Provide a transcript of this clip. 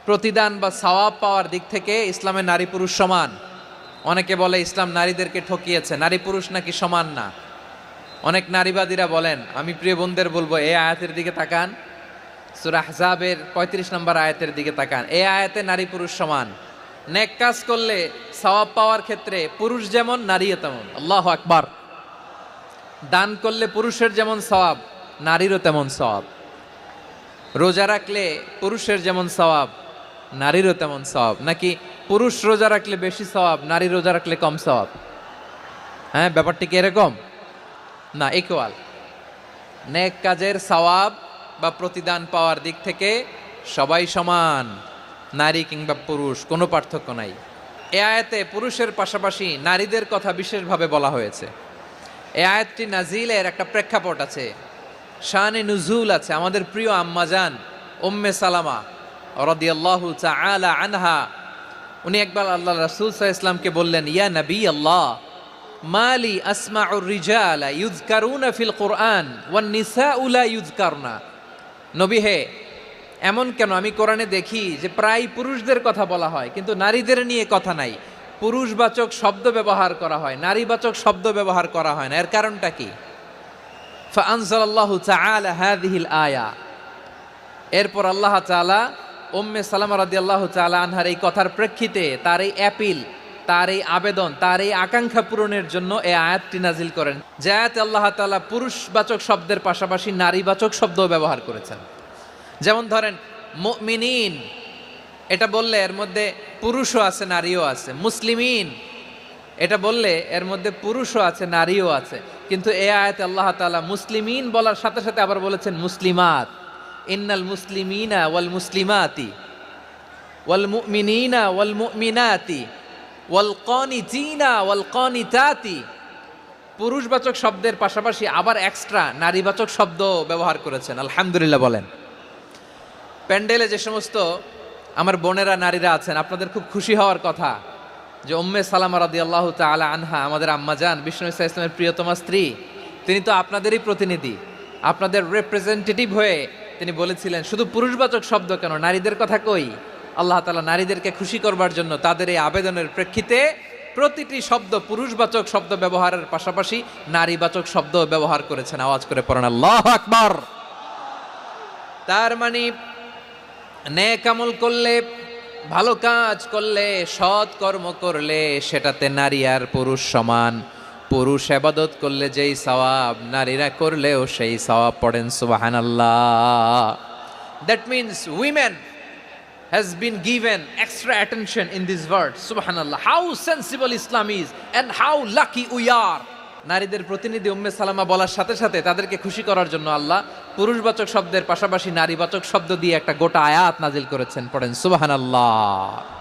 প্রতিদান বা সওয়াব পাওয়ার দিক থেকে ইসলামে নারী পুরুষ সমান। অনেকে বলে ইসলাম নারীদেরকে ঠকিয়েছে, নারী পুরুষ নাকি সমান না। অনেক নারীবাদীরা বলেন, আমি প্রিয় বোনদের বলবো এই আয়াতের দিকে তাকান, সূরা আহজাবের 35 নম্বর আয়াতের দিকে তাকান। এই আয়াতে নারী পুরুষ সমান। নেক কাজ করলে সওয়াব পাওয়ার ক্ষেত্রে পুরুষ যেমন নারীও তেমন। আল্লাহু আকবার। দান করলে পুরুষের যেমন সওয়াব, নারীরও তেমন সওয়াব। রোজা রাখলে পুরুষের যেমন সওয়াব, নারীরও তেমন সওয়াব। নাকি পুরুষ রোজা রাখলে বেশি সওয়াব, নারী রোজা রাখলে কম সওয়াব? হ্যাঁ, ব্যাপারটি কি এরকম না? ইকুয়াল। নেক কাজের সওয়াব বা প্রতিদান পাওয়ার দিক থেকে সবাই সমান, নারী কিংবা পুরুষ কোনো পার্থক্য নাই। এ আয়াতে পুরুষের পাশাপাশি নারীদের কথা বিশেষভাবে বলা হয়েছে। এই আয়াতটি নাজিলের একটা প্রেক্ষাপট আছে, শানে নুজুল আছে। আমাদের প্রিয় আম্মাজান উম্মে সালামা রাদিয়াল্লাহু তাআলা আনহা, উনি একবার আল্লাহ রাসূল সাল্লাল্লাহু আলাইহি ওয়াসাল্লামকে বললেন, ইয়া নবী আল্লাহ, মালি আসমাউর রিজালা ইউযকারুনা ফিল কুরআন ওয়ান নিসাউ লা ইউযকারনা। নবী হে, এমন কেন আমি কোরআনে দেখি যে প্রায় পুরুষদের কথা বলা হয় কিন্তু নারীদের নিয়ে কথা নাই। পুরুষবাচক শব্দ ব্যবহার করা হয়, নারীবাচক শব্দ ব্যবহার করা হয় না। এর কারণটা কি? ফাআনজালাল্লাহু তাআলা হাযিহিল আয়া। এরপর আল্লাহ তাআলা উম্মে সালামা রাদিয়াল্লাহু তাআলা আনহার এই কথার প্রেক্ষিতে, তার এই অ্যাপিল, তার এই আবেদন, তার এই আকাঙ্ক্ষা পূরণের জন্য এই আয়াতটি নাজিল করেন। যে আয়াতে আল্লাহ তাআলা পুরুষবাচক শব্দের পাশাপাশি নারীবাচক শব্দও ব্যবহার করেছেন। যেমন ধরেন মুমিনিন, এটা বললে এর মধ্যে পুরুষও আছে নারীও আছে। মুসলিমিন, এটা বললে এর মধ্যে পুরুষও আছে নারীও আছে। কিন্তু এই আয়াতে আল্লাহ তাআলা মুসলিমিন বলার সাথে সাথে আবার বলেছেন মুসলিমাত। ইন্নাল মুসলিমিনা ওয়াল মুসলিমাতি ওয়াল মুমিনিনা ওয়াল মুমিনাতি ওয়াল কানিতিনা ওয়াল কানিতাতি। পুরুষবাচক শব্দের পাশাপাশি আবার এক্সট্রা নারীবাচক শব্দ ব্যবহার করেছেন। আলহামদুলিল্লাহ বলেন। প্যান্ডেলে যে সমস্ত আমার বোনেরা নারীরা আছেন, আপনাদের খুব খুশি হওয়ার কথা যে উম্মে সালামা রাদিয়াল্লাহু তাআলা আনহা, আমাদের আম্মাজান বিষ্ণু ইসা ইসলামের প্রিয়তমা স্ত্রী, তিনি তো আপনাদেরই প্রতিনিধি, আপনাদের রিপ্রেজেন্টেটিভ হয়ে তিনি বলেছিলেন শুধু পুরুষবাচক শব্দ কেন, নারীদের কথা কই। আল্লাহ তাআলা নারীদেরকে খুশি করবার জন্য তাদের এই আবেদনের প্রেক্ষিতে প্রতিটি শব্দ পুরুষবাচক শব্দ ব্যবহারের পাশাপাশি নারীবাচক শব্দ ব্যবহার করেছেন। আওয়াজ করে পড়েন আল্লাহু আকবার। তার মানে নেক আমল করলে, ভালো কাজ করলে, সৎ কর্ম করলে সেটাতে নারী আর পুরুষ সমান। পুরুষ ইবাদত করলে যেই সওয়াব, নারীরা করলেও সেই সওয়াব। পড়েন সুবহানাল্লাহ। That means women has been given extra attention in this word. Subhanallah, how sensible Islam is and how lucky we are. নারীদের প্রতিনিধি উম্মে সালামা বলার সাথে সাথে তাদেরকে খুশি করার জন্য আল্লাহ পুরুষবাচক শব্দের পাশাপাশি নারীবাচক শব্দ দিয়ে একটা গোটা আয়াত নাজিল করেছেন। পড়েন সুবহানাল্লাহ।